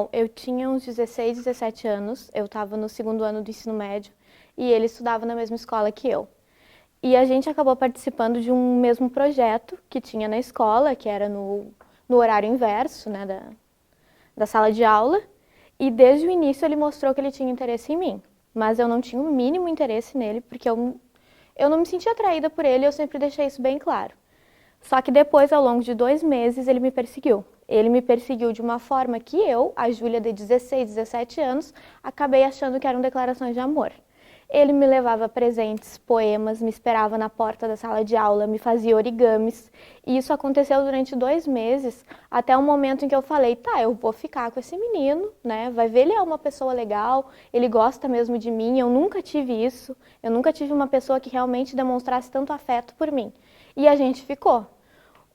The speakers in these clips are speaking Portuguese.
Bom, eu tinha uns 16, 17 anos, eu estava no segundo ano do ensino médio e ele estudava na mesma escola que eu. E a gente acabou participando de um mesmo projeto que tinha na escola, que era no horário inverso, né, da sala de aula. E desde o início ele mostrou que ele tinha interesse em mim. Mas eu não tinha o mínimo interesse nele, porque eu não me sentia atraída por ele e eu sempre deixei isso bem claro. Só que depois, ao longo de 2 meses, ele me perseguiu. Ele me perseguiu de uma forma que eu, a Júlia de 16, 17 anos, acabei achando que eram declarações de amor. Ele me levava presentes, poemas, me esperava na porta da sala de aula, me fazia origamis. E isso aconteceu durante 2 meses, até o momento em que eu falei, tá, eu vou ficar com esse menino, né? Vai ver, ele é uma pessoa legal, ele gosta mesmo de mim. Eu nunca tive isso, eu nunca tive uma pessoa que realmente demonstrasse tanto afeto por mim. E a gente ficou.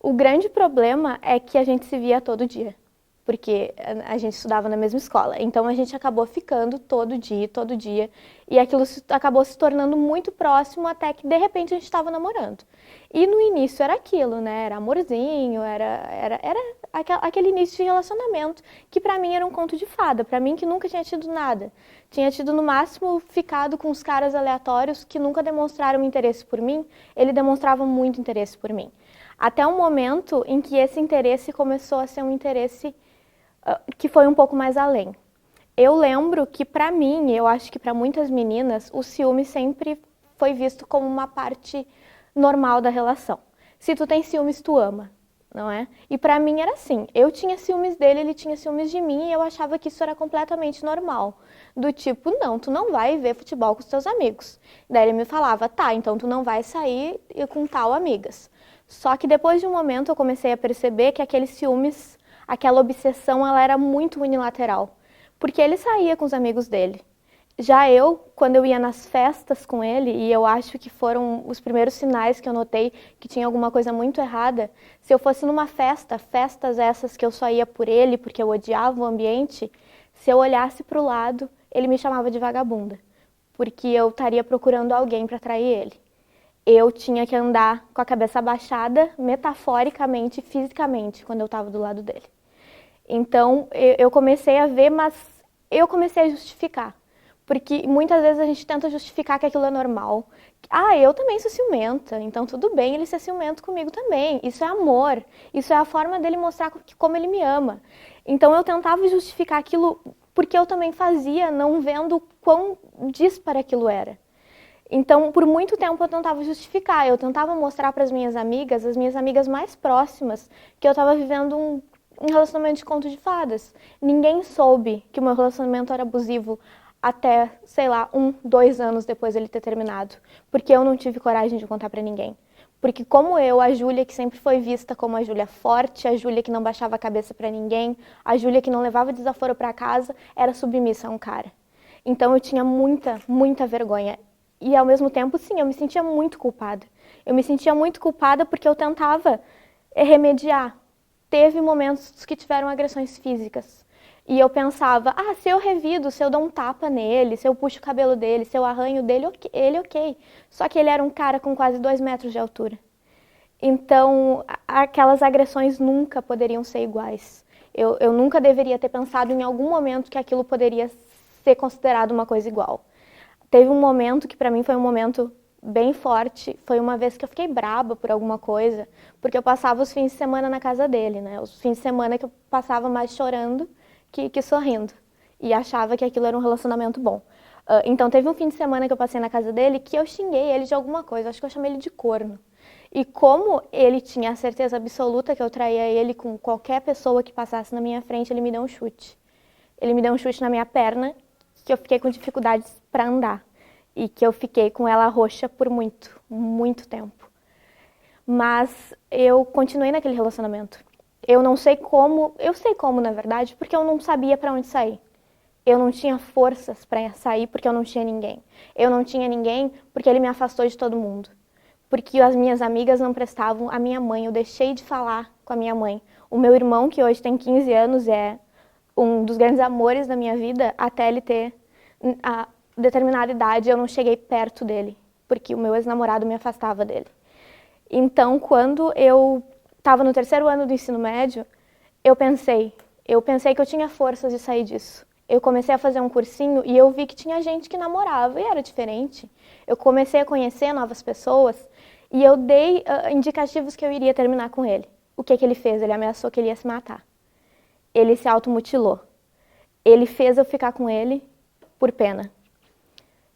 O grande problema é que a gente se via todo dia, porque a gente estudava na mesma escola. Então a gente acabou ficando todo dia, e aquilo acabou se tornando muito próximo até que de repente a gente estava namorando. E no início era aquilo, né? Era amorzinho, era aquele início de relacionamento que pra mim era um conto de fada, pra mim que nunca tinha tido nada. Tinha tido no máximo ficado com os caras aleatórios que nunca demonstraram interesse por mim, ele demonstrava muito interesse por mim. Até um momento em que esse interesse começou a ser um interesse que foi um pouco mais além. Eu lembro que pra mim, eu acho que pra muitas meninas, o ciúme sempre foi visto como uma parte normal da relação. Se tu tem ciúmes, tu ama, não é? E pra mim era assim, eu tinha ciúmes dele, ele tinha ciúmes de mim e eu achava que isso era completamente normal. Do tipo, não, tu não vai ver futebol com os teus amigos. Daí ele me falava, tá, então tu não vai sair com tal amigas. Só que depois de um momento eu comecei a perceber que aqueles ciúmes, aquela obsessão, ela era muito unilateral. Porque ele saía com os amigos dele. Já eu, quando eu ia nas festas com ele, e eu acho que foram os primeiros sinais que eu notei que tinha alguma coisa muito errada, se eu fosse numa festa, festas essas que eu só ia por ele, porque eu odiava o ambiente, se eu olhasse para o lado, ele me chamava de vagabunda. Porque eu estaria procurando alguém para trair ele. Eu tinha que andar com a cabeça abaixada, metaforicamente, fisicamente, quando eu estava do lado dele. Então, eu comecei a ver, mas eu comecei a justificar. Porque muitas vezes a gente tenta justificar que aquilo é normal. Ah, eu também sou ciumenta, então tudo bem ele ser ciumento comigo também. Isso é amor, isso é a forma dele mostrar como ele me ama. Então eu tentava justificar aquilo porque eu também fazia, não vendo quão díspara aquilo era. Então, por muito tempo eu tentava justificar, eu tentava mostrar para as minhas amigas mais próximas, que eu estava vivendo um relacionamento de conto de fadas. Ninguém soube que o meu relacionamento era abusivo até, sei lá, 2 anos depois dele ter terminado. Porque eu não tive coragem de contar para ninguém. Porque como eu, a Júlia que sempre foi vista como a Júlia forte, a Júlia que não baixava a cabeça para ninguém, a Júlia que não levava desaforo para casa, era submissa a um cara. Então eu tinha muita vergonha. E ao mesmo tempo, sim, eu me sentia muito culpada. Eu me sentia muito culpada porque eu tentava remediar. Teve momentos que tiveram agressões físicas. E eu pensava, se eu revido, se eu dou um tapa nele, se eu puxo o cabelo dele, se eu arranho dele, ele ok. Só que ele era um cara com quase 2 metros de altura. Então, aquelas agressões nunca poderiam ser iguais. Eu nunca deveria ter pensado em algum momento que aquilo poderia ser considerado uma coisa igual. Teve um momento que pra mim foi um momento bem forte, foi uma vez que eu fiquei braba por alguma coisa, porque eu passava os fins de semana na casa dele, né? Os fins de semana que eu passava mais chorando que sorrindo, e achava que aquilo era um relacionamento bom. Então teve um fim de semana que eu passei na casa dele que eu xinguei ele de alguma coisa, acho que eu chamei ele de corno. E como ele tinha a certeza absoluta que eu traía ele com qualquer pessoa que passasse na minha frente, ele me deu um chute. Ele me deu um chute na minha perna, que eu fiquei com dificuldades para andar e que eu fiquei com ela roxa por muito tempo. Mas eu continuei naquele relacionamento. Eu não sei como, eu sei como na verdade, porque eu não sabia para onde sair. Eu não tinha forças para sair porque eu não tinha ninguém. Eu não tinha ninguém porque ele me afastou de todo mundo. Porque as minhas amigas não prestavam, a minha mãe, eu deixei de falar com a minha mãe. O meu irmão, que hoje tem 15 anos, é um dos grandes amores da minha vida, até ele ter a determinada idade, eu não cheguei perto dele, porque o meu ex-namorado me afastava dele. Então, quando eu estava no 3º ano do ensino médio, eu pensei, Eu pensei que eu tinha forças de sair disso. Eu comecei a fazer um cursinho e eu vi que tinha gente que namorava e era diferente. Eu comecei a conhecer novas pessoas e eu dei indicativos que eu iria terminar com ele. O que ele fez? Ele ameaçou que ele ia se matar. Ele se automutilou. Ele fez eu ficar com ele por pena.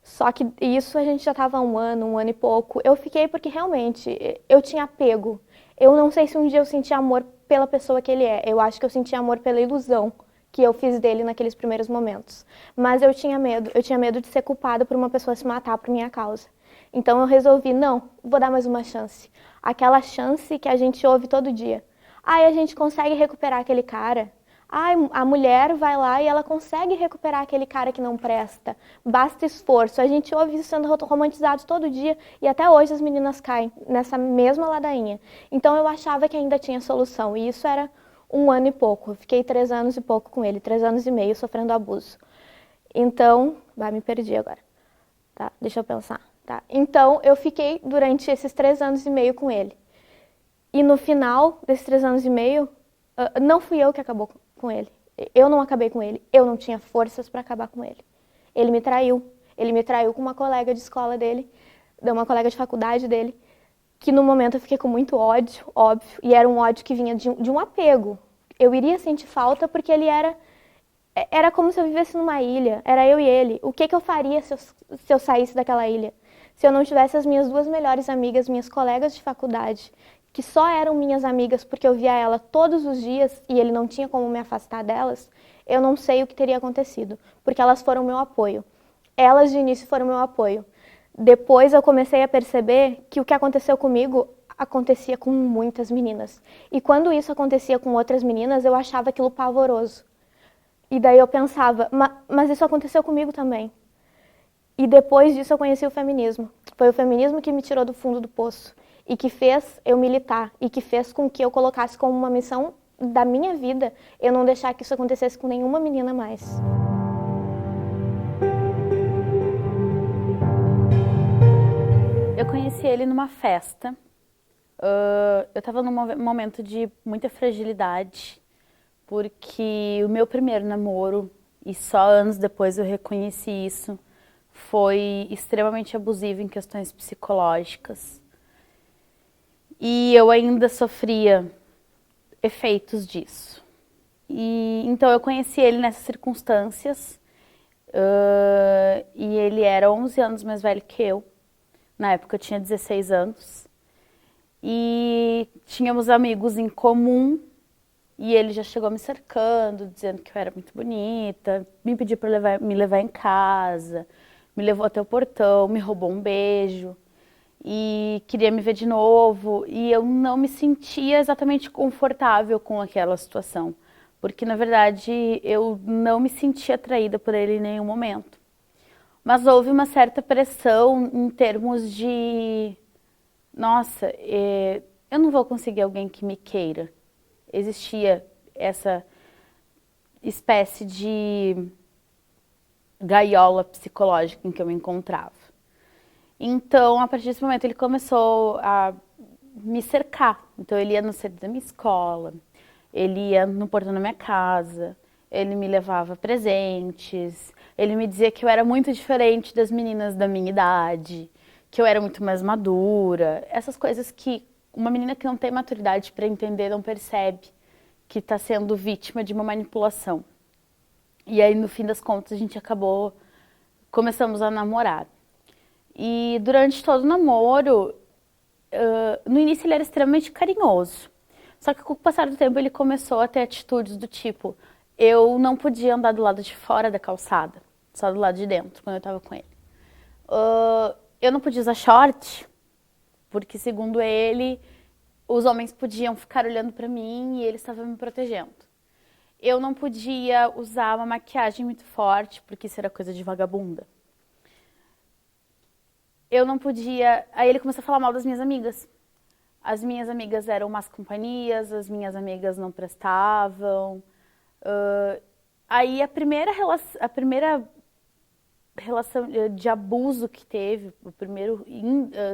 Só que isso a gente já estava há um ano e pouco. Eu fiquei porque realmente eu tinha apego. Eu não sei se um dia eu senti amor pela pessoa que ele é. Eu acho que eu senti amor pela ilusão que eu fiz dele naqueles primeiros momentos. Mas eu tinha medo de ser culpada por uma pessoa se matar por minha causa. Então eu resolvi, não, vou dar mais uma chance. Aquela chance que a gente ouve todo dia. Ai, a gente consegue recuperar aquele cara. Ai, a mulher vai lá e ela consegue recuperar aquele cara que não presta. Basta esforço. A gente ouve isso sendo romantizado todo dia e até hoje as meninas caem nessa mesma ladainha. Então eu achava que ainda tinha solução e isso era um ano e pouco. Eu fiquei 3 anos e pouco com ele, 3 anos e meio sofrendo abuso. Então, me perdi agora. Tá, deixa eu pensar. Tá. Então eu fiquei durante esses 3 anos e meio com ele. E no final desses 3 anos e meio, não fui eu que acabou com ele. Eu não acabei com ele. Eu não tinha forças para acabar com ele. Ele me traiu. Ele me traiu com uma colega de escola dele, uma colega de faculdade dele, que no momento eu fiquei com muito ódio, óbvio, e era um ódio que vinha de um apego. Eu iria sentir falta porque ele era como se eu vivesse numa ilha, era eu e ele. O que eu faria se eu saísse daquela ilha? Se eu não tivesse as minhas 2 melhores amigas, minhas colegas de faculdade, que só eram minhas amigas porque eu via ela todos os dias e ele não tinha como me afastar delas, eu não sei o que teria acontecido, porque elas foram meu apoio. Elas de início foram meu apoio. Depois eu comecei a perceber que o que aconteceu comigo acontecia com muitas meninas. E quando isso acontecia com outras meninas, eu achava aquilo pavoroso. E daí eu pensava, mas isso aconteceu comigo também. E depois disso eu conheci o feminismo. Foi o feminismo que me tirou do fundo do poço e que fez eu militar e que fez com que eu colocasse como uma missão da minha vida eu não deixar que isso acontecesse com nenhuma menina mais. Eu conheci ele numa festa. Eu estava num momento de muita fragilidade, porque o meu primeiro namoro, e só anos depois eu reconheci isso, foi extremamente abusivo em questões psicológicas. E eu ainda sofria efeitos disso. E então eu conheci ele nessas circunstâncias, e ele era 11 anos mais velho que eu. Na época eu tinha 16 anos. E tínhamos amigos em comum. E ele já chegou me cercando, dizendo que eu era muito bonita, me pediu para me levar em casa, me levou até o portão, me roubou um beijo e queria me ver de novo. E eu não me sentia exatamente confortável com aquela situação, porque na verdade eu não me sentia atraída por ele em nenhum momento. Mas houve uma certa pressão em termos de, nossa, eu não vou conseguir alguém que me queira. Existia essa espécie de gaiola psicológica em que eu me encontrava. Então, a partir desse momento, ele começou a me cercar. Então, ele ia no centro da minha escola, ele ia no portão da minha casa, ele me levava presentes, ele me dizia que eu era muito diferente das meninas da minha idade, que eu era muito mais madura, essas coisas que uma menina que não tem maturidade para entender não percebe que está sendo vítima de uma manipulação. E aí, no fim das contas, a gente começamos a namorar. E durante todo o namoro, no início ele era extremamente carinhoso. Só que com o passar do tempo ele começou a ter atitudes do tipo, eu não podia andar do lado de fora da calçada, só do lado de dentro, quando eu estava com ele. Eu não podia usar short, porque segundo ele, os homens podiam ficar olhando para mim e ele estava me protegendo. Eu não podia usar uma maquiagem muito forte, porque isso era coisa de vagabunda. Eu não podia... Aí ele começou a falar mal das minhas amigas. As minhas amigas eram más companhias, as minhas amigas não prestavam. Aí a primeira relação de abuso que teve, o primeiro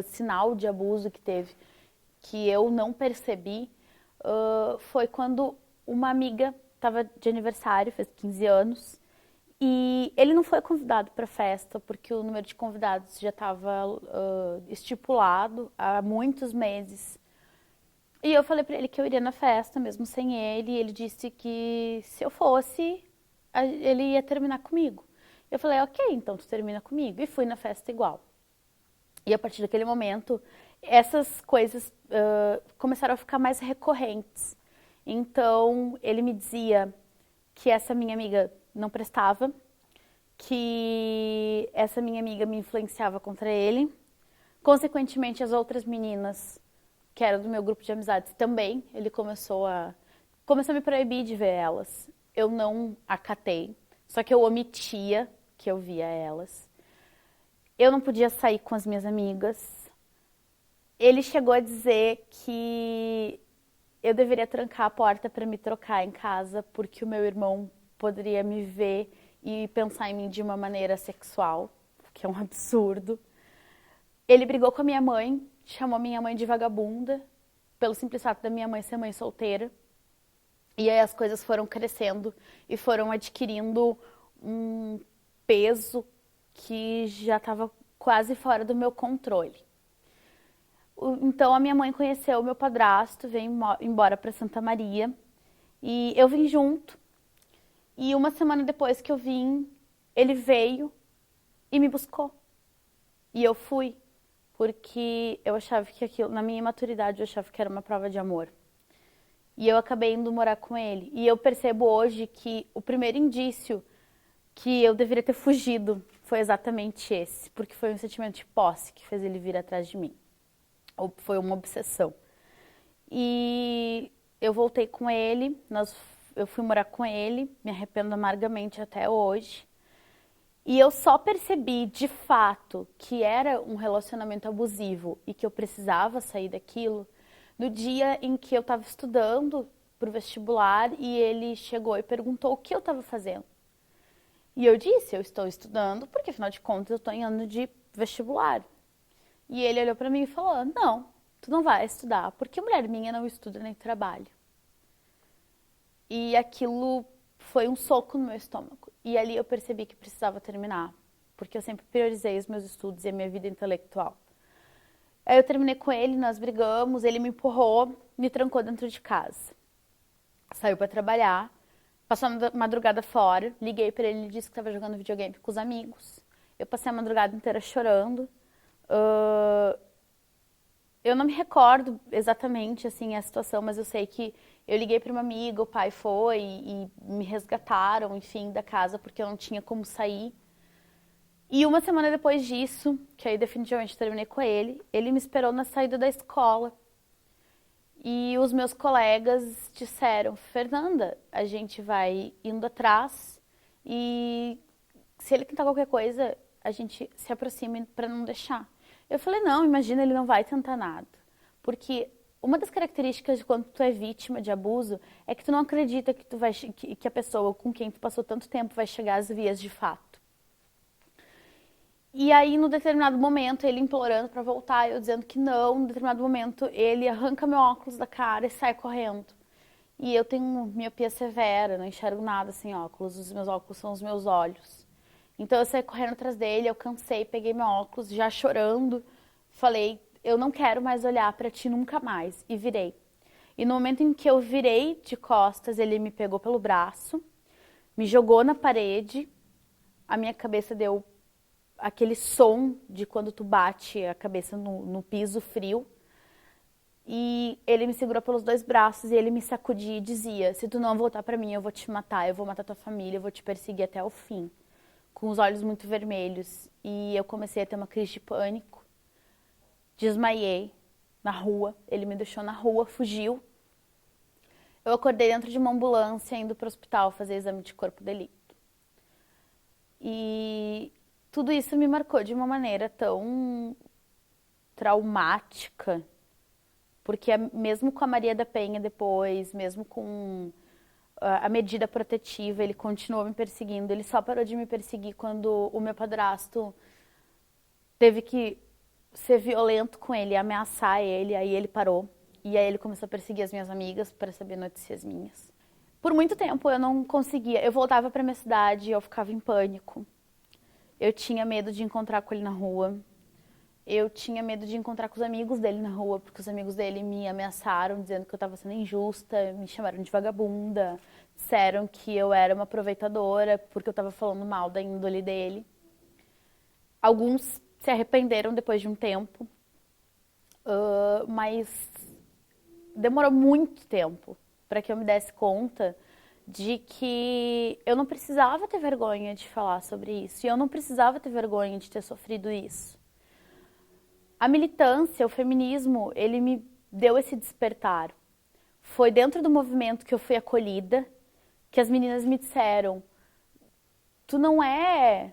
sinal de abuso que teve, que eu não percebi, foi quando uma amiga estava de aniversário, fez 15 anos, e ele não foi convidado para a festa, porque o número de convidados já estava estipulado há muitos meses. E eu falei para ele que eu iria na festa, mesmo sem ele, e ele disse que se eu fosse, ele ia terminar comigo. Eu falei, ok, então tu termina comigo. E fui na festa igual. E a partir daquele momento, essas coisas começaram a ficar mais recorrentes. Então, ele me dizia que essa minha amiga não prestava, que essa minha amiga me influenciava contra ele. Consequentemente, as outras meninas, que eram do meu grupo de amizades, também, ele começou a me proibir de ver elas. Eu não acatei, só que eu omitia que eu via elas. Eu não podia sair com as minhas amigas. Ele chegou a dizer que eu deveria trancar a porta para me trocar em casa, porque o meu irmão poderia me ver e pensar em mim de uma maneira sexual, que é um absurdo. Ele brigou com a minha mãe, chamou minha mãe de vagabunda, pelo simples fato da minha mãe ser mãe solteira. E aí as coisas foram crescendo e foram adquirindo um peso que já estava quase fora do meu controle. Então a minha mãe conheceu o meu padrasto, veio embora para Santa Maria e eu vim junto. E uma semana depois que eu vim, ele veio e me buscou. E eu fui, porque eu achava que aquilo, na minha imaturidade, eu achava que era uma prova de amor. E eu acabei indo morar com ele. E eu percebo hoje que o primeiro indício que eu deveria ter fugido foi exatamente esse, porque foi um sentimento de posse que fez ele vir atrás de mim. Ou foi uma obsessão. E eu voltei com ele, eu fui morar com ele, me arrependo amargamente até hoje. E eu só percebi de fato que era um relacionamento abusivo e que eu precisava sair daquilo no dia em que eu estava estudando para o vestibular e ele chegou e perguntou o que eu estava fazendo. E eu disse, eu estou estudando porque afinal de contas eu estou em ano de vestibular. E ele olhou para mim e falou, não, tu não vai estudar, porque mulher minha não estuda nem trabalha. E aquilo foi um soco no meu estômago. E ali eu percebi que precisava terminar, porque eu sempre priorizei os meus estudos e a minha vida intelectual. Aí eu terminei com ele, nós brigamos, ele me empurrou, me trancou dentro de casa. Saiu para trabalhar, passou a madrugada fora, liguei para ele, ele disse que estava jogando videogame com os amigos. Eu passei a madrugada inteira chorando. Eu não me recordo exatamente assim a situação, mas eu sei que eu liguei para uma amiga, o pai foi e me resgataram, enfim, da casa porque eu não tinha como sair. E uma semana depois disso, que aí definitivamente terminei com ele me esperou na saída da escola. E os meus colegas disseram, Fernanda, a gente vai indo atrás e se ele tentar qualquer coisa, a gente se aproxima para não deixar. Eu falei, não, imagina, ele não vai tentar nada. Porque uma das características de quando tu é vítima de abuso é que tu não acredita que a pessoa com quem tu passou tanto tempo vai chegar às vias de fato. E aí, no determinado momento, ele implorando pra voltar, eu dizendo que não. No determinado momento, ele arranca meu óculos da cara e sai correndo. E eu tenho miopia severa, não enxergo nada sem óculos. Os meus óculos são os meus olhos. Então, eu saí correndo atrás dele, eu cansei, peguei meu óculos, já chorando. Falei, eu não quero mais olhar pra ti nunca mais. E virei. E no momento em que eu virei de costas, ele me pegou pelo braço, me jogou na parede, a minha cabeça deu aquele som de quando tu bate a cabeça no piso frio. E ele me segurou pelos dois braços e ele me sacudia e dizia, se tu não voltar pra mim, eu vou te matar, eu vou matar tua família, eu vou te perseguir até o fim. Com os olhos muito vermelhos. E eu comecei a ter uma crise de pânico. Desmaiei na rua, ele me deixou na rua, fugiu. Eu acordei dentro de uma ambulância indo pro hospital fazer exame de corpo de delito. E tudo isso me marcou de uma maneira tão traumática, porque mesmo com a Maria da Penha depois, mesmo com a medida protetiva, ele continuou me perseguindo. Ele só parou de me perseguir quando o meu padrasto teve que ser violento com ele, ameaçar ele, aí ele parou. E aí ele começou a perseguir as minhas amigas para saber notícias minhas. Por muito tempo eu não conseguia. Eu voltava para minha cidade e eu ficava em pânico. Eu tinha medo de encontrar com ele na rua. Eu tinha medo de encontrar com os amigos dele na rua, porque os amigos dele me ameaçaram, dizendo que eu estava sendo injusta, me chamaram de vagabunda, disseram que eu era uma aproveitadora, porque eu estava falando mal da índole dele. Alguns se arrependeram depois de um tempo, mas demorou muito tempo para que eu me desse conta de que eu não precisava ter vergonha de falar sobre isso, e eu não precisava ter vergonha de ter sofrido isso. A militância, o feminismo, ele me deu esse despertar. Foi dentro do movimento que eu fui acolhida, que as meninas me disseram: tu não é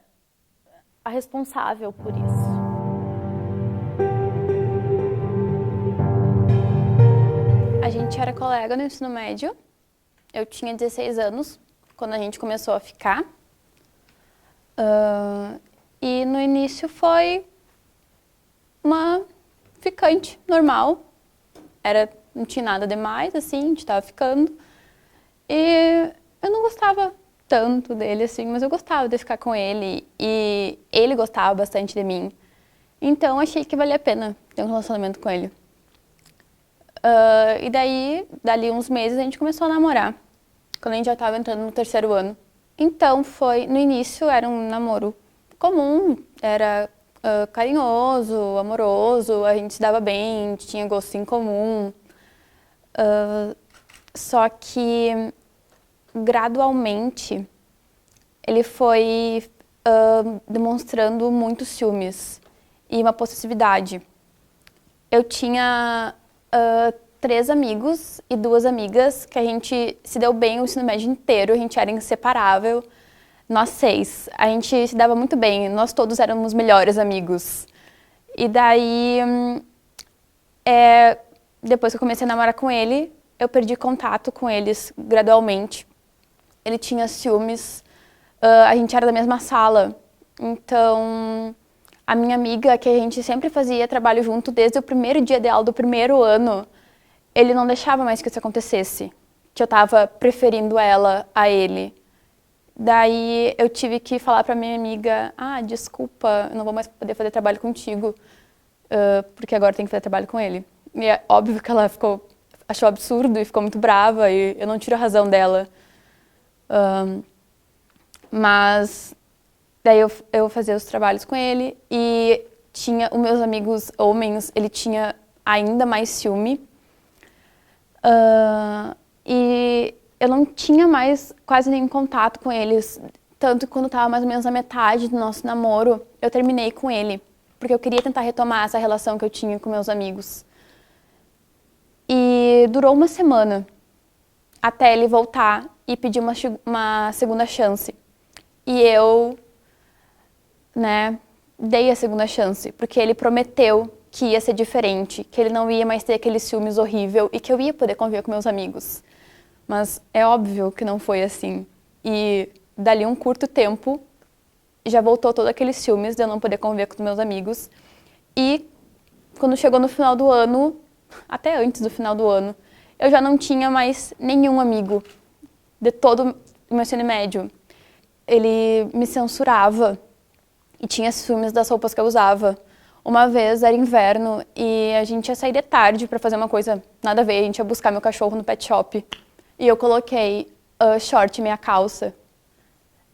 a responsável por isso. A gente era colega no ensino médio. Eu tinha 16 anos quando a gente começou a ficar. E no início foi uma ficante normal. Não tinha nada demais, assim, a gente tava ficando. E eu não gostava tanto dele, assim, mas eu gostava de ficar com ele. E ele gostava bastante de mim. Então achei que valia a pena ter um relacionamento com ele. E daí, dali uns meses, a gente começou a namorar. Quando a gente já estava entrando no 3º ano. Então no início era um namoro comum, era carinhoso, amoroso, a gente se dava bem, a gente tinha gosto em comum. Só que gradualmente ele foi demonstrando muitos ciúmes e uma possessividade. Eu tinha 3 amigos e 2 amigas que a gente se deu bem o ensino médio inteiro, a gente era inseparável. Nós 6, a gente se dava muito bem, nós todos éramos melhores amigos. E daí, depois que eu comecei a namorar com ele, eu perdi contato com eles gradualmente. Ele tinha ciúmes, a gente era da mesma sala, então a minha amiga, que a gente sempre fazia trabalho junto desde o primeiro dia de aula do 1º ano, ele não deixava mais que isso acontecesse, que eu estava preferindo ela a ele. Daí eu tive que falar para minha amiga: desculpa, eu não vou mais poder fazer trabalho contigo, porque agora tem que fazer trabalho com ele. E é óbvio que ela achou absurdo e ficou muito brava, e eu não tiro a razão dela. Mas daí eu fazia os trabalhos com ele e tinha os meus amigos homens, ele tinha ainda mais ciúme. E eu não tinha mais quase nenhum contato com eles, tanto que quando estava mais ou menos na metade do nosso namoro, eu terminei com ele, porque eu queria tentar retomar essa relação que eu tinha com meus amigos. E durou uma semana até ele voltar e pedir uma segunda chance. E eu, dei a segunda chance, porque ele prometeu que ia ser diferente, que ele não ia mais ter aqueles ciúmes horrível e que eu ia poder conviver com meus amigos. Mas é óbvio que não foi assim. E dali um curto tempo, já voltou todo aqueles ciúmes de eu não poder conviver com os meus amigos. E quando chegou no final do ano, até antes do final do ano, eu já não tinha mais nenhum amigo de todo o meu ensino médio. Ele me censurava e tinha ciúmes das roupas que eu usava. Uma vez era inverno e a gente ia sair de tarde para fazer uma coisa nada a ver, a gente ia buscar meu cachorro no pet shop. E eu coloquei short e meia calça.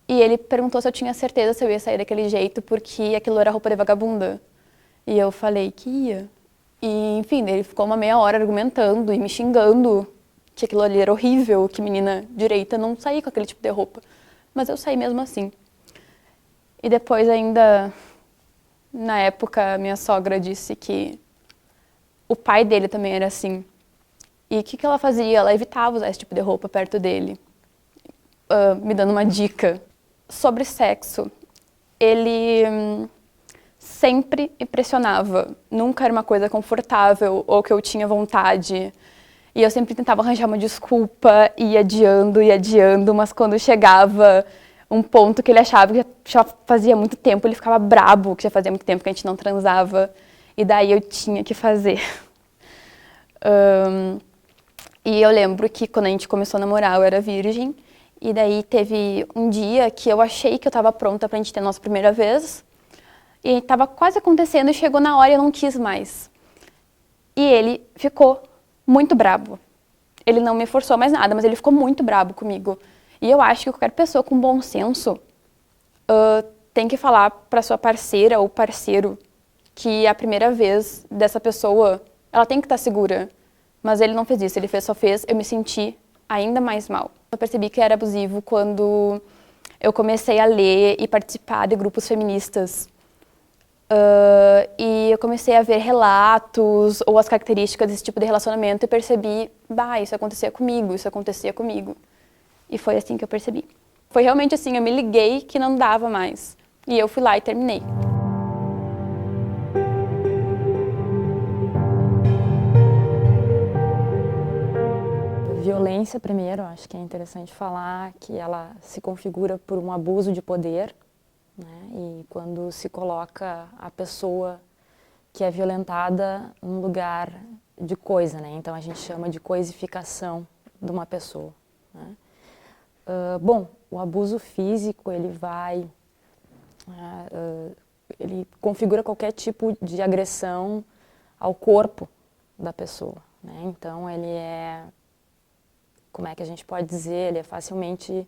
E ele perguntou se eu tinha certeza se eu ia sair daquele jeito, porque aquilo era roupa de vagabunda. E eu falei que ia. E, enfim, ele ficou uma meia hora argumentando e me xingando que aquilo ali era horrível, que menina direita não saía com aquele tipo de roupa. Mas eu saí mesmo assim. E depois ainda, na época, minha sogra disse que o pai dele também era assim. E o que ela fazia? Ela evitava usar esse tipo de roupa perto dele, me dando uma dica. Sobre sexo, ele sempre me pressionava. Nunca era uma coisa confortável ou que eu tinha vontade. E eu sempre tentava arranjar uma desculpa, ia adiando, mas quando chegava um ponto que ele achava que já fazia muito tempo, ele ficava brabo, que já fazia muito tempo que a gente não transava. E daí eu tinha que fazer. E eu lembro que quando a gente começou a namorar, eu era virgem. E daí teve um dia que eu achei que eu estava pronta pra gente ter a nossa primeira vez. E estava quase acontecendo e chegou na hora e eu não quis mais. E ele ficou muito bravo. Ele não me forçou mais nada, mas ele ficou muito bravo comigo. E eu acho que qualquer pessoa com bom senso tem que falar pra sua parceira ou parceiro que a primeira vez dessa pessoa, ela tem que estar segura. Mas ele não fez isso, ele só fez eu me sentir ainda mais mal. Eu percebi que era abusivo quando eu comecei a ler e participar de grupos feministas. E eu comecei a ver relatos ou as características desse tipo de relacionamento e percebi, isso acontecia comigo, isso acontecia comigo. E foi assim que eu percebi. Foi realmente assim, eu me liguei que não dava mais. E eu fui lá e terminei. Violência, primeiro, acho que é interessante falar que ela se configura por um abuso de poder, né? E quando se coloca a pessoa que é violentada num lugar de coisa, né? Então a gente chama de coisificação de uma pessoa, né? Bom, o abuso físico, ele configura qualquer tipo de agressão ao corpo da pessoa, né? Então ele é, como é que a gente pode dizer, ele é facilmente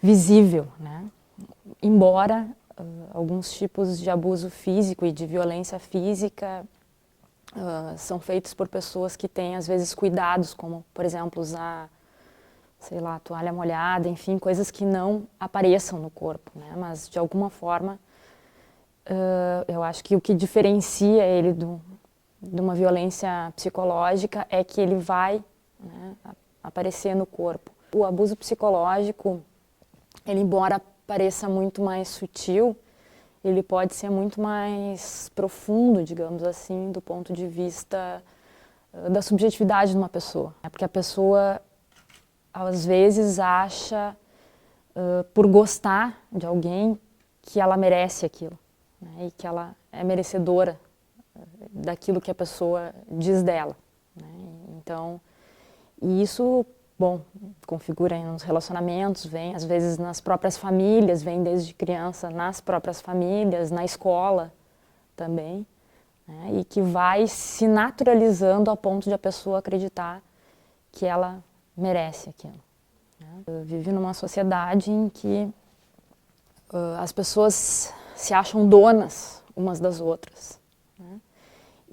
visível, né? Embora alguns tipos de abuso físico e de violência física são feitos por pessoas que têm, às vezes, cuidados, como, por exemplo, usar, sei lá, toalha molhada, enfim, coisas que não apareçam no corpo, né? Mas, de alguma forma, eu acho que o que diferencia ele de uma violência psicológica é que ele vai, né, aparecer no corpo. O abuso psicológico, ele, embora pareça muito mais sutil, ele pode ser muito mais profundo, digamos assim, do ponto de vista da subjetividade de uma pessoa. Porque a pessoa, às vezes, acha, por gostar de alguém, que ela merece aquilo, né? E que ela é merecedora daquilo que a pessoa diz dela, né? Então, e isso, bom, configura nos relacionamentos, vem às vezes nas próprias famílias, vem desde criança nas próprias famílias, na escola também, né? E que vai se naturalizando a ponto de a pessoa acreditar que ela merece aquilo, né? Vive numa sociedade em que as pessoas se acham donas umas das outras, né?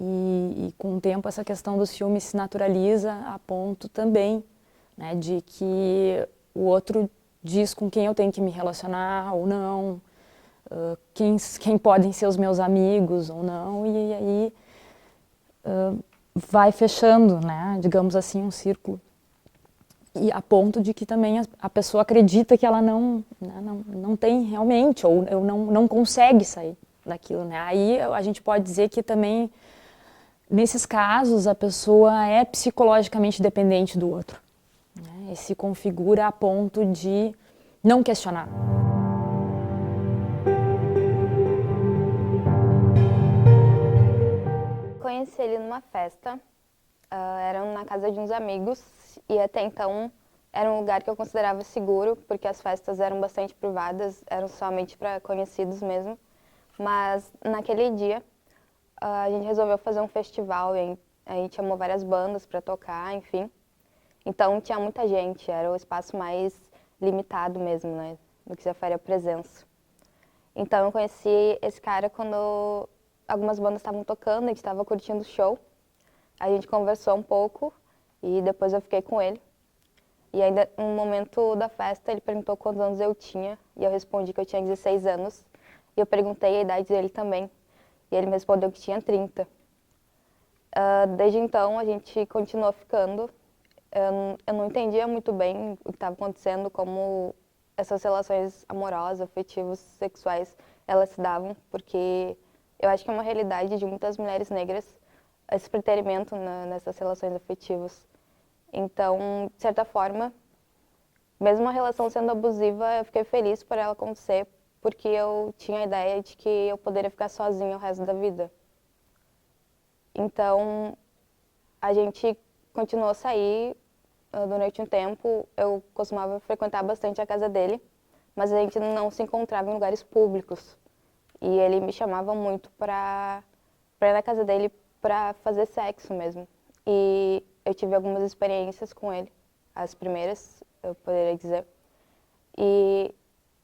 E com o tempo essa questão dos ciúmes se naturaliza a ponto também, né, de que o outro diz com quem eu tenho que me relacionar ou não, quem podem ser os meus amigos ou não, e aí vai fechando, né, digamos assim, um círculo. E a ponto de que também a pessoa acredita que ela não tem realmente, ou não consegue sair daquilo, né? Aí a gente pode dizer que também, nesses casos, a pessoa é psicologicamente dependente do outro, né? E se configura a ponto de não questionar. Conheci ele numa festa, era na casa de uns amigos e até então era um lugar que eu considerava seguro, porque as festas eram bastante privadas, eram somente para conhecidos mesmo. Mas naquele dia a gente resolveu fazer um festival e a gente chamou várias bandas para tocar, enfim. Então tinha muita gente, era o espaço mais limitado mesmo, né, do que se refere à presença. Então eu conheci esse cara quando algumas bandas estavam tocando, a gente estava curtindo o show. A gente conversou um pouco e depois eu fiquei com ele. E ainda no momento da festa ele perguntou quantos anos eu tinha e eu respondi que eu tinha 16 anos. E eu perguntei a idade dele também. E ele me respondeu que tinha 30. Desde então a gente continuou ficando. Eu não entendia muito bem o que estava acontecendo, como essas relações amorosas, afetivas, sexuais, elas se davam, porque eu acho que é uma realidade de muitas mulheres negras esse preterimento nessas relações afetivas. Então, de certa forma, mesmo a relação sendo abusiva, eu fiquei feliz por ela acontecer, porque eu tinha a ideia de que eu poderia ficar sozinha o resto da vida. Então, a gente continuou a sair durante um tempo. Eu costumava frequentar bastante a casa dele, mas a gente não se encontrava em lugares públicos. E ele me chamava muito para ir na casa dele para fazer sexo mesmo. E eu tive algumas experiências com ele, as primeiras, eu poderia dizer. E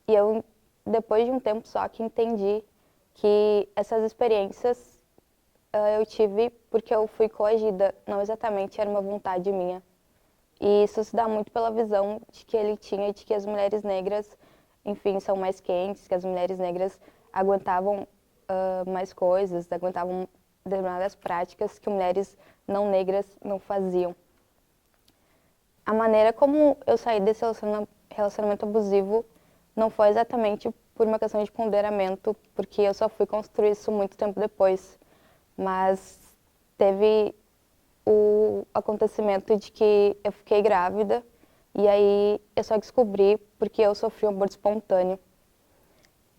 eu, depois de um tempo só, que entendi que essas experiências eu tive porque eu fui coagida, não exatamente era uma vontade minha. E isso se dá muito pela visão de que ele tinha de que as mulheres negras, enfim, são mais quentes, que as mulheres negras aguentavam mais coisas, aguentavam determinadas práticas que mulheres não negras não faziam. A maneira como eu saí desse relacionamento abusivo não foi exatamente por uma questão de ponderamento, porque eu só fui construir isso muito tempo depois. Mas teve o acontecimento de que eu fiquei grávida e aí eu só descobri porque eu sofri um aborto espontâneo.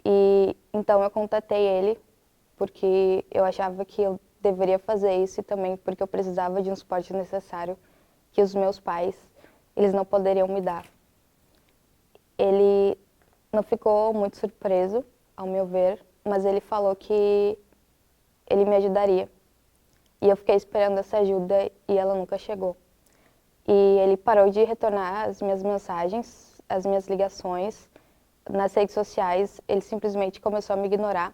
E então eu contatei ele porque eu achava que eu deveria fazer isso e também porque eu precisava de um suporte necessário que os meus pais, eles não poderiam me dar. Ele não ficou muito surpreso, ao meu ver, mas ele falou que ele me ajudaria. E eu fiquei esperando essa ajuda e ela nunca chegou. E ele parou de retornar as minhas mensagens, as minhas ligações. Nas redes sociais, ele simplesmente começou a me ignorar.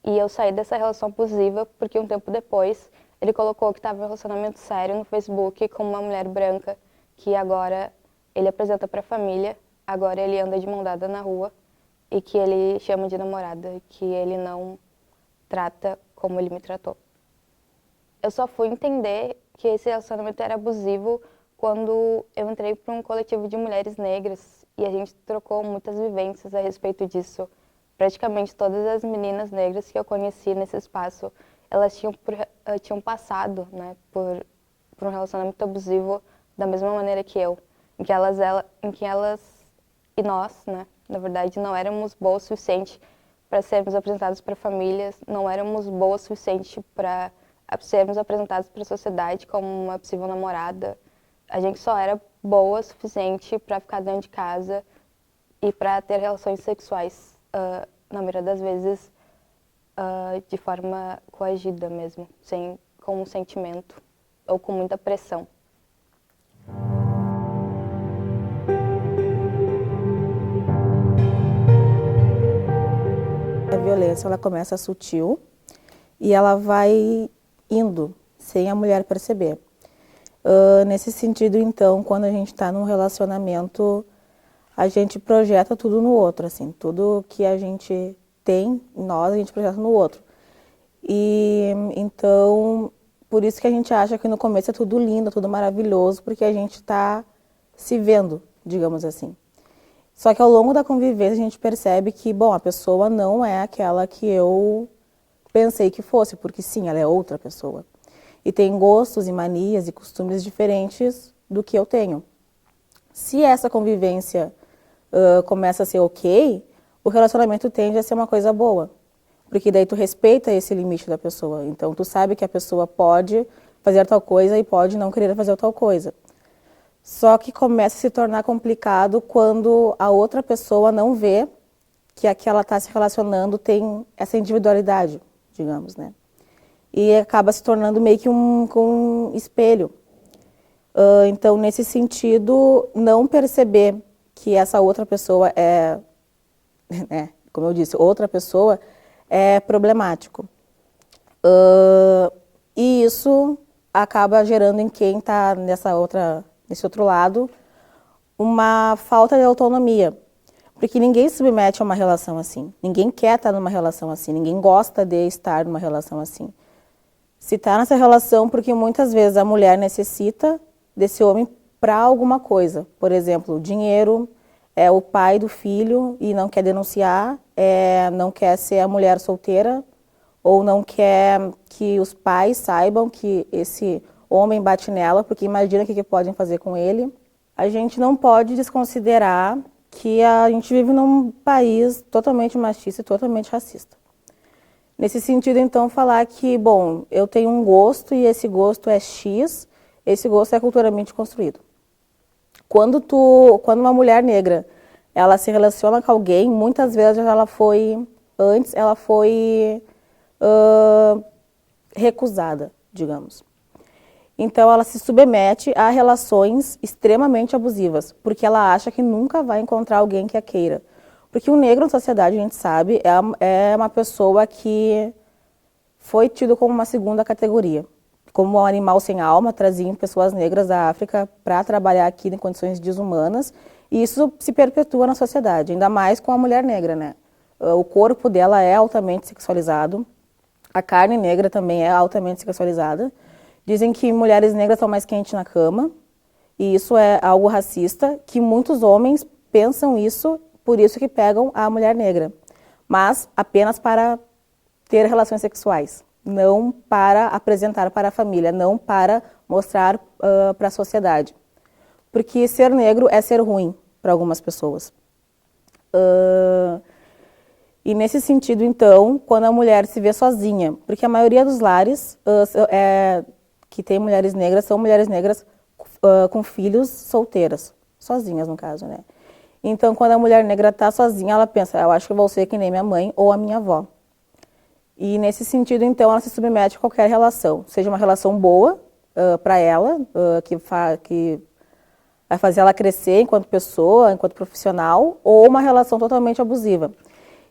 E eu saí dessa relação abusiva porque um tempo depois ele colocou que estava em um relacionamento sério no Facebook com uma mulher branca que agora ele apresenta para a família, agora ele anda de mão dada na rua e que ele chama de namorada, que ele não trata como ele me tratou. Eu só fui entender que esse relacionamento era abusivo quando eu entrei para um coletivo de mulheres negras e a gente trocou muitas vivências a respeito disso. Praticamente todas as meninas negras que eu conheci nesse espaço, elas tinham passado, né, por um relacionamento abusivo da mesma maneira que eu, em que elas e nós, né, na verdade, não éramos boas o suficiente para sermos apresentadas para famílias, não éramos boas o suficiente para sermos apresentadas para a sociedade como uma possível namorada. A gente só era boa o suficiente para ficar dentro de casa e para ter relações sexuais, na maioria das vezes, de forma coagida mesmo, com um sentimento ou com muita pressão. A violência ela começa sutil e ela vai indo sem a mulher perceber. Nesse sentido, então, quando a gente está num relacionamento, a gente projeta tudo no outro, assim, tudo que a gente tem em nós, a gente projeta no outro. E então, por isso que a gente acha que no começo é tudo lindo, tudo maravilhoso, porque a gente está se vendo, digamos assim. Só que ao longo da convivência a gente percebe que, bom, a pessoa não é aquela que eu pensei que fosse, porque sim, ela é outra pessoa. E tem gostos e manias e costumes diferentes do que eu tenho. Se essa convivência começa a ser ok, o relacionamento tende a ser uma coisa boa. Porque daí tu respeita esse limite da pessoa. Então tu sabe que a pessoa pode fazer tal coisa e pode não querer fazer tal coisa. Só que começa a se tornar complicado quando a outra pessoa não vê que a que ela está se relacionando tem essa individualidade, digamos, né? E acaba se tornando meio que um espelho. Então, nesse sentido, não perceber que essa outra pessoa é, né, como eu disse, outra pessoa é problemático. E isso acaba gerando em quem está nesse outro lado, uma falta de autonomia. Porque ninguém se submete a uma relação assim. Ninguém quer estar numa relação assim. Ninguém gosta de estar numa relação assim. Se está nessa relação porque muitas vezes a mulher necessita desse homem para alguma coisa. Por exemplo, dinheiro, é o pai do filho e não quer denunciar, não quer ser a mulher solteira, ou não quer que os pais saibam que esse homem bate nela, porque imagina o que podem fazer com ele. A gente não pode desconsiderar que a gente vive num país totalmente machista e totalmente racista. Nesse sentido, então, falar que, bom, eu tenho um gosto e esse gosto é X, esse gosto é culturalmente construído. Quando uma mulher negra, ela se relaciona com alguém, muitas vezes ela foi recusada, digamos. Então, ela se submete a relações extremamente abusivas, porque ela acha que nunca vai encontrar alguém que a queira. Porque o negro na sociedade, a gente sabe, é uma pessoa que foi tido como uma segunda categoria. Como um animal sem alma, traziam pessoas negras da África para trabalhar aqui em condições desumanas, e isso se perpetua na sociedade, ainda mais com a mulher negra, né? O corpo dela é altamente sexualizado, a carne negra também é altamente sexualizada. Dizem que mulheres negras são mais quentes na cama, e isso é algo racista, que muitos homens pensam isso, por isso que pegam a mulher negra, mas apenas para ter relações sexuais, não para apresentar para a família, não para mostrar para a sociedade. Porque ser negro é ser ruim para algumas pessoas. E nesse sentido, então, quando a mulher se vê sozinha, porque a maioria dos lares que tem mulheres negras são mulheres negras com filhos solteiras, sozinhas no caso, né? Então, quando a mulher negra está sozinha, ela pensa, eu acho que eu vou ser que nem minha mãe ou a minha avó. E nesse sentido, então, ela se submete a qualquer relação, seja uma relação boa para ela, que vai fazer ela crescer enquanto pessoa, enquanto profissional, ou uma relação totalmente abusiva.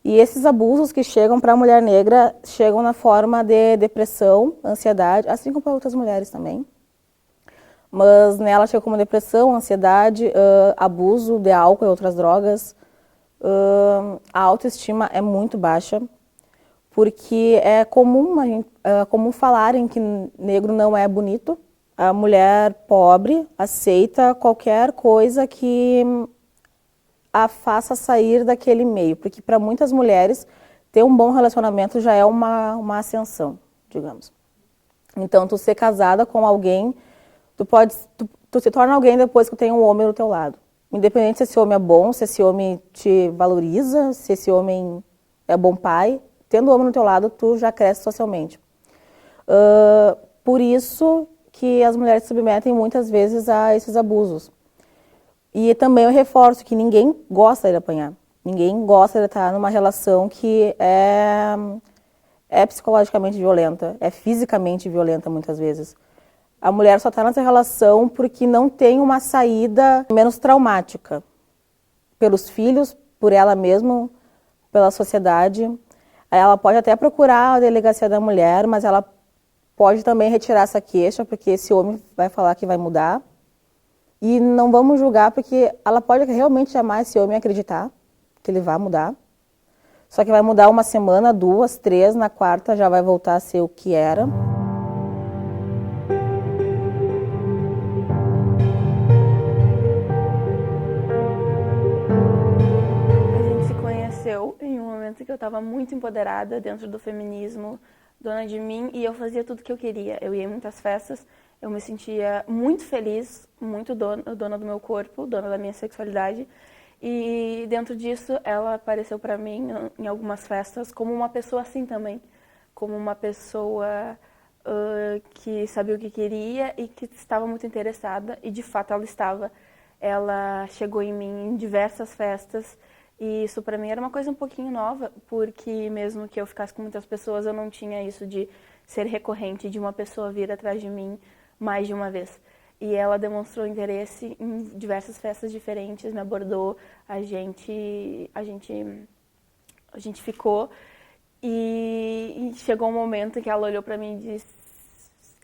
E esses abusos que chegam para a mulher negra chegam na forma de depressão, ansiedade, assim como para outras mulheres também. Mas nela chega como depressão, ansiedade, abuso de álcool e outras drogas. A autoestima é muito baixa, porque é comum falarem que negro não é bonito. A mulher pobre aceita qualquer coisa que a faça sair daquele meio, porque para muitas mulheres ter um bom relacionamento já é uma ascensão, digamos. Então, tu ser casada com alguém, tu se torna alguém depois que tem um homem do teu lado. Independente se esse homem é bom, se esse homem te valoriza, se esse homem é bom pai, tendo um homem do teu lado, tu já cresce socialmente. Por isso que as mulheres se submetem muitas vezes a esses abusos. E também eu reforço que ninguém gosta de apanhar. Ninguém gosta de estar numa relação que é psicologicamente violenta, é fisicamente violenta muitas vezes. A mulher só está nessa relação porque não tem uma saída menos traumática. Pelos filhos, por ela mesma, pela sociedade. Ela pode até procurar a delegacia da mulher, mas ela pode também retirar essa queixa, porque esse homem vai falar que vai mudar. E não vamos julgar, porque ela pode realmente amar esse homem e acreditar que ele vai mudar. Só que vai mudar uma semana, 2, 3, na quarta já vai voltar a ser o que era. A gente se conheceu em um momento que eu estava muito empoderada dentro do feminismo, dona de mim, e eu fazia tudo que eu queria. Eu ia em muitas festas, eu me sentia muito feliz, muito dona do meu corpo, dona da minha sexualidade. E dentro disso, ela apareceu para mim em algumas festas como uma pessoa assim também. Como uma pessoa que sabia o que queria e que estava muito interessada. E de fato ela estava. Ela chegou em mim em diversas festas. E isso para mim era uma coisa um pouquinho nova, porque mesmo que eu ficasse com muitas pessoas, eu não tinha isso de ser recorrente, de uma pessoa vir atrás de mim mais de uma vez. E ela demonstrou interesse em diversas festas diferentes, me abordou, a gente ficou. E chegou um momento que ela olhou para mim e disse,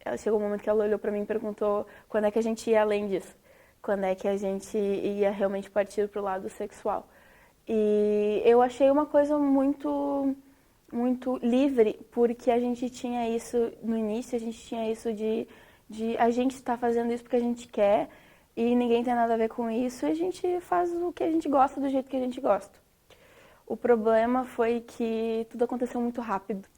e perguntou quando é que a gente ia além disso, quando é que a gente ia realmente partir para o lado sexual. E eu achei uma coisa muito livre, porque a gente tinha isso no início, a gente tinha isso de a gente estar fazendo isso porque a gente quer e ninguém tem nada a ver com isso, e a gente faz o que a gente gosta do jeito que a gente gosta. O problema foi que tudo aconteceu muito rápido.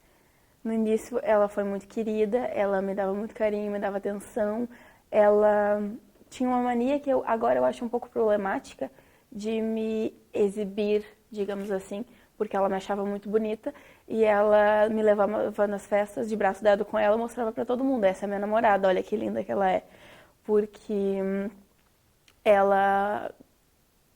No início ela foi muito querida, ela me dava muito carinho, me dava atenção, ela tinha uma mania que agora eu acho um pouco problemática, de me exibir, digamos assim, porque ela me achava muito bonita e ela me levava nas festas de braço dado com ela e mostrava para todo mundo, essa é minha namorada, olha que linda que ela é. porque ela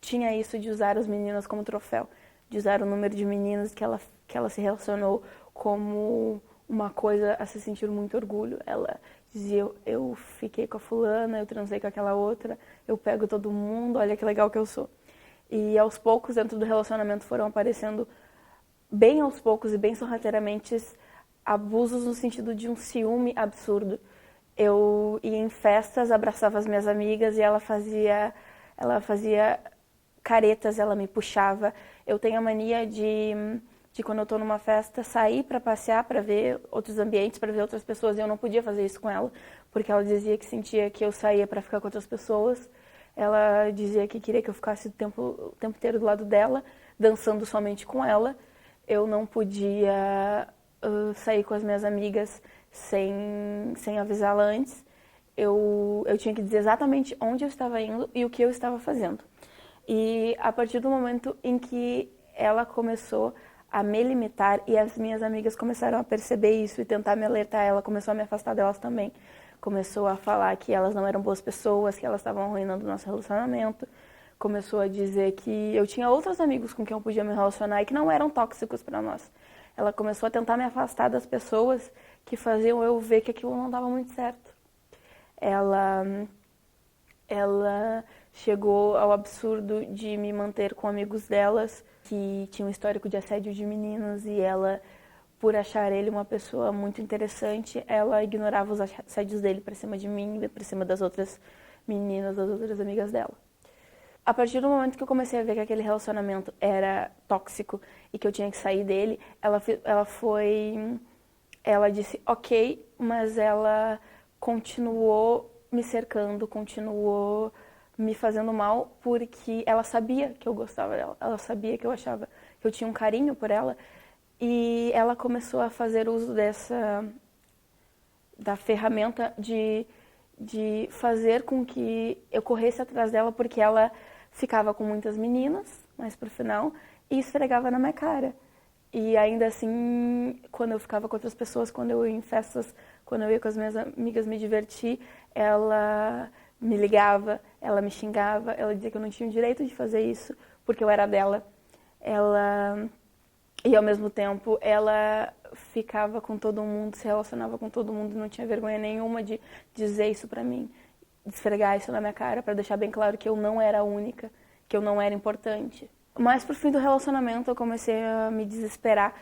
tinha isso de usar as meninas como troféu, de usar o número de meninas que ela se relacionou como uma coisa a se sentir muito orgulho. Ela dizia, eu fiquei com a fulana, eu transei com aquela outra, eu pego todo mundo, olha que legal que eu sou. E aos poucos, dentro do relacionamento, foram aparecendo, bem aos poucos e bem sorrateiramente, abusos no sentido de um ciúme absurdo. Eu ia em festas, abraçava as minhas amigas e ela fazia caretas, ela me puxava. Eu tenho a mania de quando eu estou numa festa, sair para passear, para ver outros ambientes, para ver outras pessoas. E eu não podia fazer isso com ela, porque ela dizia que sentia que eu saía para ficar com outras pessoas. Ela dizia que queria que eu ficasse o tempo inteiro do lado dela, dançando somente com ela. Eu não podia sair com as minhas amigas sem avisá-la antes. Eu tinha que dizer exatamente onde eu estava indo e o que eu estava fazendo. E a partir do momento em que ela começou a me limitar e as minhas amigas começaram a perceber isso e tentar me alertar, ela começou a me afastar delas também. Começou a falar que elas não eram boas pessoas, que elas estavam arruinando o nosso relacionamento. Começou a dizer que eu tinha outros amigos com quem eu podia me relacionar e que não eram tóxicos para nós. Ela começou a tentar me afastar das pessoas que faziam eu ver que aquilo não dava muito certo. Ela chegou ao absurdo de me manter com amigos delas que tinham um histórico de assédio de meninos e ela, por achar ele uma pessoa muito interessante, ela ignorava os assédios dele para cima de mim e para cima das outras meninas, das outras amigas dela. A partir do momento que eu comecei a ver que aquele relacionamento era tóxico e que eu tinha que sair dele, ela disse ok, mas ela continuou me cercando, continuou me fazendo mal, porque ela sabia que eu gostava dela, ela sabia que eu achava que eu tinha um carinho por ela, e ela começou a fazer uso da ferramenta de fazer com que eu corresse atrás dela, porque ela ficava com muitas meninas, mais pro final, e esfregava na minha cara. E ainda assim, quando eu ficava com outras pessoas, quando eu ia em festas, quando eu ia com as minhas amigas me divertir, ela me ligava, ela me xingava, ela dizia que eu não tinha o direito de fazer isso, porque eu era dela. E ao mesmo tempo, ela ficava com todo mundo, se relacionava com todo mundo, não tinha vergonha nenhuma de dizer isso pra mim, de esfregar isso na minha cara, pra deixar bem claro que eu não era a única, que eu não era importante. Mas pro fim do relacionamento, eu comecei a me desesperar,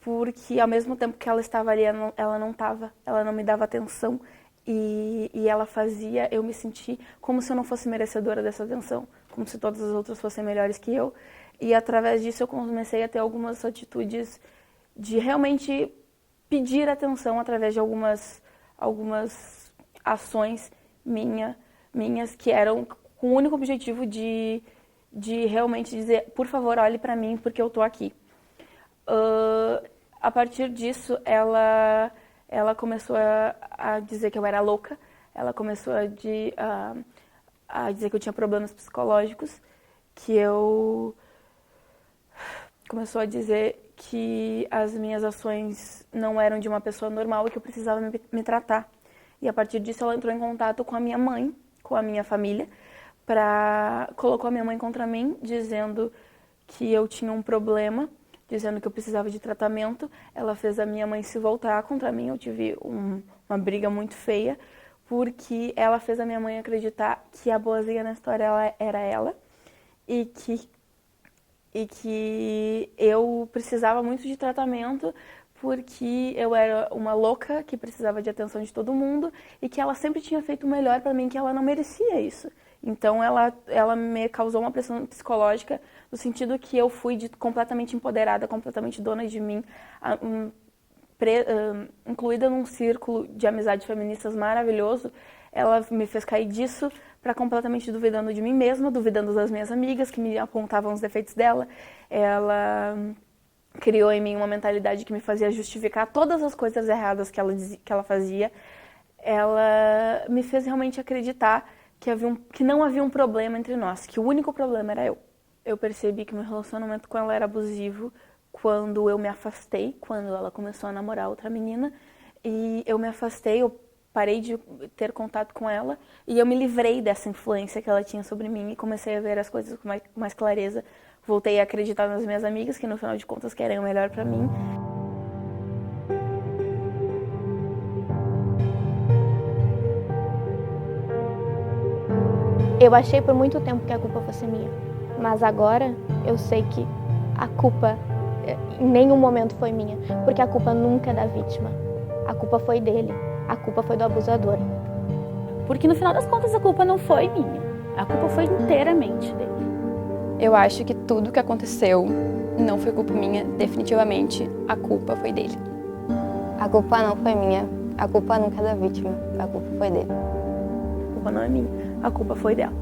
porque ao mesmo tempo que ela estava ali, ela não estava, ela não me dava atenção. E ela fazia eu me sentir como se eu não fosse merecedora dessa atenção, como se todas as outras fossem melhores que eu. E através disso eu comecei a ter algumas atitudes de realmente pedir atenção através de algumas ações minhas que eram com o único objetivo de realmente dizer, por favor, olhe para mim porque eu tô aqui. A partir disso, ela começou a dizer que eu era louca, ela começou a dizer que eu tinha problemas psicológicos, começou a dizer que as minhas ações não eram de uma pessoa normal e que eu precisava me tratar. E a partir disso ela entrou em contato com a minha mãe, com a minha família, colocou a minha mãe contra mim, dizendo que eu tinha um problema, dizendo que eu precisava de tratamento. Ela fez a minha mãe se voltar contra mim, eu tive uma briga muito feia, porque ela fez a minha mãe acreditar que a boazinha na história era ela, e que eu precisava muito de tratamento, porque eu era uma louca que precisava de atenção de todo mundo, e que ela sempre tinha feito o melhor para mim, que ela não merecia isso. Então ela me causou uma pressão psicológica no sentido que eu fui completamente empoderada, completamente dona de mim, incluída num círculo de amizades feministas maravilhoso. Ela me fez cair disso para completamente duvidando de mim mesma, duvidando das minhas amigas que me apontavam os defeitos dela. Ela criou em mim uma mentalidade que me fazia justificar todas as coisas erradas que ela fazia. Ela me fez realmente acreditar que não havia um problema entre nós, que o único problema era eu. Eu percebi que meu relacionamento com ela era abusivo quando eu me afastei, quando ela começou a namorar outra menina. E eu me afastei, eu parei de ter contato com ela e eu me livrei dessa influência que ela tinha sobre mim e comecei a ver as coisas com mais clareza. Voltei a acreditar nas minhas amigas, que no final de contas querem o melhor pra mim. Eu achei por muito tempo que a culpa fosse minha, mas agora eu sei que a culpa em nenhum momento foi minha, porque a culpa nunca é da vítima. A culpa foi dele, a culpa foi do abusador. Porque no final das contas a culpa não foi minha, a culpa foi inteiramente dele. Eu acho que tudo que aconteceu não foi culpa minha, definitivamente a culpa foi dele. A culpa não foi minha, a culpa nunca é da vítima, a culpa foi dele. A culpa não é minha, a culpa foi dela.